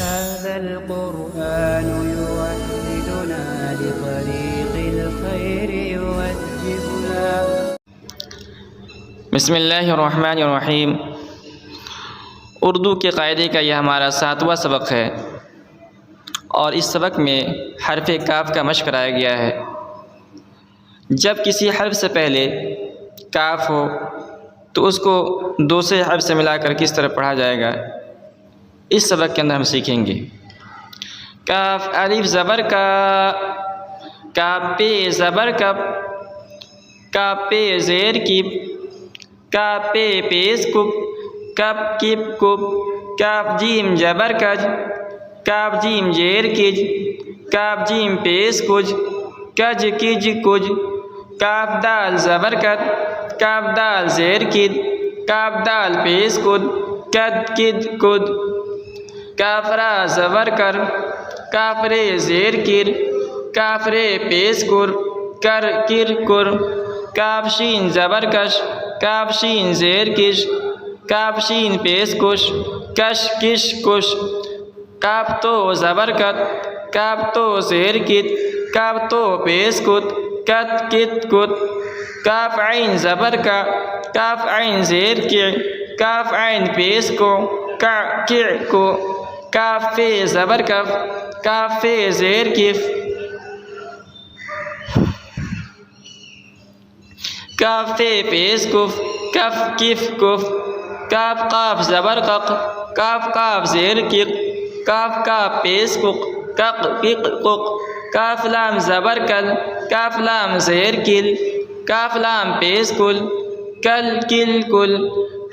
هذا القرآن يوحدنا لطريق الخير يوجهنا बिस्मिल्लाहिर्रहमानिर्रहीम। उर्दू के क़ायदे का यह हमारा 7वां सबक है और इस सबक में हर्फ़ काफ का मश्क कराया गया है। जब किसी हर्फ से पहले काफ हो तो उसको दूसरे हर्फ से मिलाकर किस तरह पढ़ा जाएगा, इस सबक के अंदर हम सीखेंगे। काफ अलिफ ज़बर का, काफ पे ज़बर कप, काफ पे ज़ेर किप, काफ पे पेश कुप, कप किप कुप, काफ जीम जबर कज, काफ जीम जेर किज, काफ जीम पेश कुज, कज किज कुज, काफ दाल ज़बर कद, काफ दाल ज़ेर किद, काफ दाल पेश कुद, कद किद कुद, काफ रा ज़बर कर, काफ रे ज़ेर किर, काफ रे पेश कुर, कर किर कुर, काफ शीन ज़बर कश, काफ शीन ज़ेर किश, काफ शीन पेश कुश, कश किश कुश, काफ तो ज़बर कत, काफ तो ज़ेर कित, काफ तो पेश कुत, कत कित कुत, काफ आइन ज़बर का, काफ आइन ज़ेर के, काफ आइन पेश को, का के को, काफ फे ज़बर कफ, काफ फे ज़ेर किफ, काफ फे पेश कुफ, कफ किफ कुफ, काफ काफ ज़बर कक, काफ काफ ज़ेर किक, काफ काफ पेश कुक, कक किक कुक, काफ लाम ज़बर कल, काफ लाम ज़ेर किल, काफ लाम पेश कुल, कल किल कुल,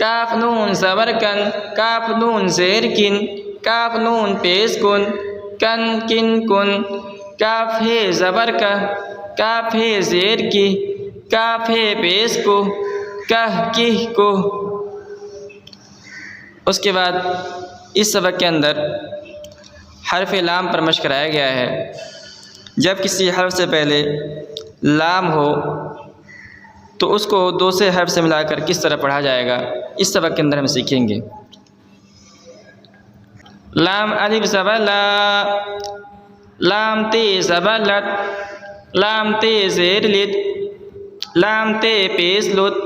काफ नून ज़बर कन, काफ नून ज़ेर किन, काफ नून पेश कुन, कन किन कुन, काफ है ज़बर का, काफ है ज़ेर की, काफ है पेश को, कह किह को। उसके बाद इस सबक के अंदर हर्फ लाम पर मश्क कराया गया है। जब किसी हर्फ से पहले लाम हो तो उसको दूसरे हर्फ से मिलाकर किस तरह पढ़ा जाएगा, इस सबक के अंदर हम सीखेंगे। लाम अलिफ ज़बर ला, लाम ते ज़बर लट, लाम ते ज़ेर लित, लाम ते पेश लुत,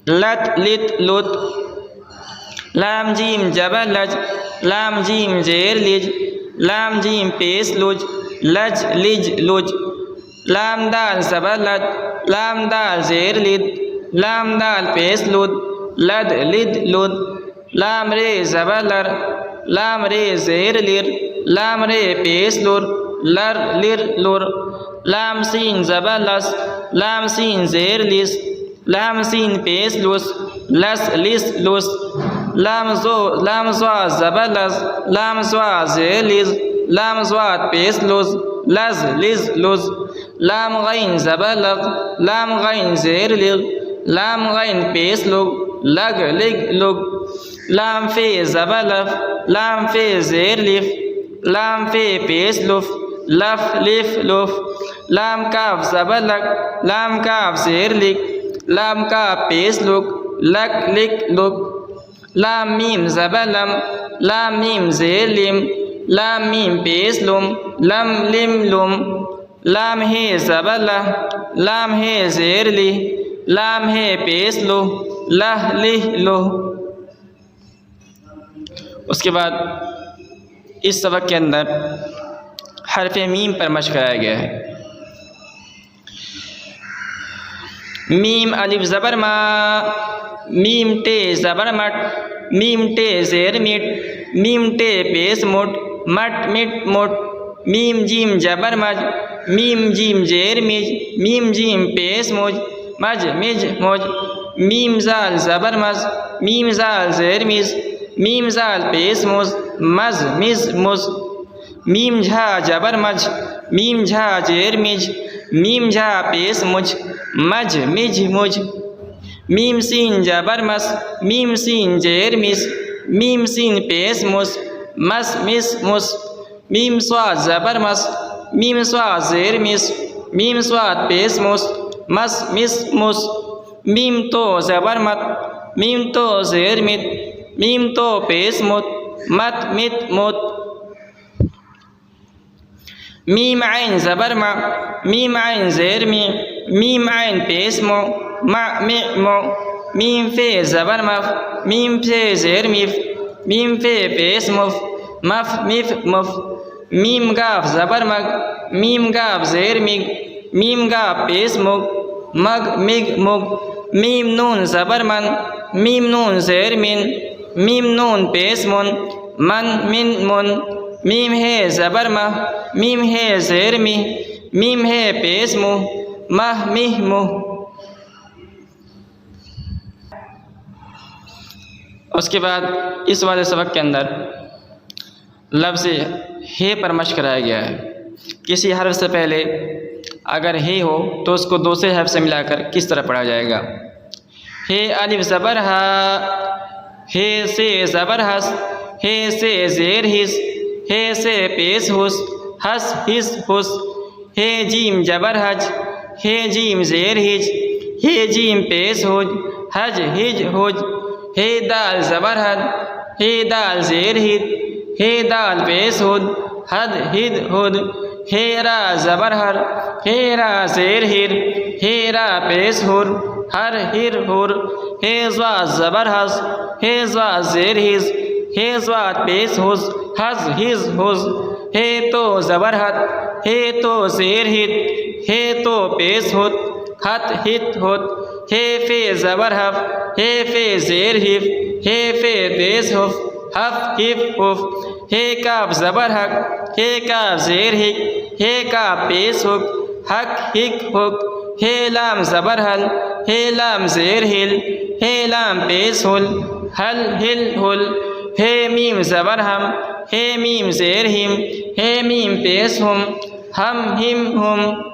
लत लित लुत, लाम जीम जबर लज, लाम जीम जेर लिज, लाम जीम पेश लुज, लज लिज लुज, लाम दाल ज़बर लद, लाम दाल ज़ेर लिद, लाम दाल पेश लुद, लद लिद लुद, लाम रे ज़बर लर, लाम रे ज़ेर लिर, लाम रे पेश लुर, लर लिर लुर, लाम सीन ज़बर लस, लाम सीन ज़ेर लिस, लाम सीन पेश लुस, लस लिस लुस, लाम ज़्वा ज़बर लस, लाम ज़्वा ज़ेर लिस, लाम ज़्वात पेश लुस, लज लिज लुज, लाम गैन ज़बर लग, लाम गैन ज़ेर लिग, लाम गैन पेश लुग, लग लिग लुग, लाम फे ज़बर लफ, लाम फे ज़ेर लिफ, लाम फे पेश लुफ, लफ लिफ लुफ, लाम काफ ज़बर लग, लाम काफ ज़ेर लिक, लाम काफ पेश लुक, लक लिक लुक, लाम मीम ज़बर लम, लाम मीम ज़ेर लिम, लाम मीम पेश लुम, लम लिम लुम, लाम है ज़बर लह, लाम है ज़ेर लि, लाम है पेश लो, लह लिह लो। उसके बाद इस सबक के अंदर हर्फ मीम पर मश्क कराया गया है। मीम अलिफ ज़बर मा, मीम टे ज़बर मट, मीम टे ज़ेर मिट, मीम टे पेश मुट, मट मिट मुट, मीम जीम जबर मज, मीम जीम जेर मिज, मीम जीम पेश मुज, मज मिज मुज, मीम जाल ज़बर मज, मीम जाल ज़ेर मिज, मीम जाल पेश मुज, मज मिज मुज, मीम झा जबर मज, मीम झा जेर मिज, मीम झा पेश मुज, मज मिज मुज, मीम सीन जबर मस, मीम सीन जेर मिस, मीम सीन पेश मुस, मस मिस मुस, मीम स्वाद ज़बर मस, मीम स्वाद ज़ेर मिस, मीम स्वाद पेश मुस, मस मिस मुस, मीम तो ज़बर मत, मीम तो ज़ेर मित, मीम तो पेश मुत, मत मित मुत, मीम आइन ज़बर मा, मीम आइन ज़ेर मी, मीम आइन पेश मो, मा मे मो, मीम फे ज़बर मफ, मीम फे ज़ेर मिफ, मीम फे पेश मुफ, मफ मिफ मुफ, मीम गाफ ज़बर मग, मीम गाफ ज़ेर मिग, मीम गाफ पेश मुग, मग मिग मुग, मीम नून ज़बर मन, मीम नून ज़ेर मिन, मीम नून पेश मुन, मन मिन मुन, मीम है ज़बर मह, मीम है ज़ेर मिह, मीम है पेश मुह, मह मिह मुह। उसके बाद इस वाले सबक के अंदर लफ्ज़ हे पर मश्क कराया गया है। किसी हर्फ से पहले अगर हे हो तो उसको दूसरे हर्फ से मिलाकर किस तरह पढ़ा जाएगा। हे अलिफ ज़बर हा, हे से ज़बर हस, हे से ज़ेर हिस, हे से पेश हुस, हस हिस हुस, हे जीम ज़बर हज, हे जीम ज़ेर हिज, हे जीम पेश हुज, हज हिज हुज, हे दाल ज़बर हद, हे दाल ज़ेर हिद, हे दाल पेश हुद, हद हिद हुद, हे रा ज़बर हर, हे रा ज़ेर हिर, हे रा पेश हुर, हर हिर हुर, हे ज़्वा ज़बर हस, हे ज़्वा ज़ेर हिज, हे ज़्वा पेश हुस, हज हिज हुज, हे तो ज़बर हद, हे तो ज़ेर हिद, हे तो पेश हुद, हत हित हुद, हे फे ज़बर हफ, हे फे ज़ेर हिफ, हे फे पेश हुफ, हफ हिफ हुफ, हे काफ ज़बर हक, हे काफ ज़ेर हिक, हे काफ पेश हुक, हक हिक हुक, हे लाम ज़बर हल, हे लाम ज़ेर हिल, हे लाम पेश हुल, हल हिल हुल, हे मीम ज़बर हम, हे मीम ज़ेर हिम, हे मीम पेश हुम, हम हिम हुम।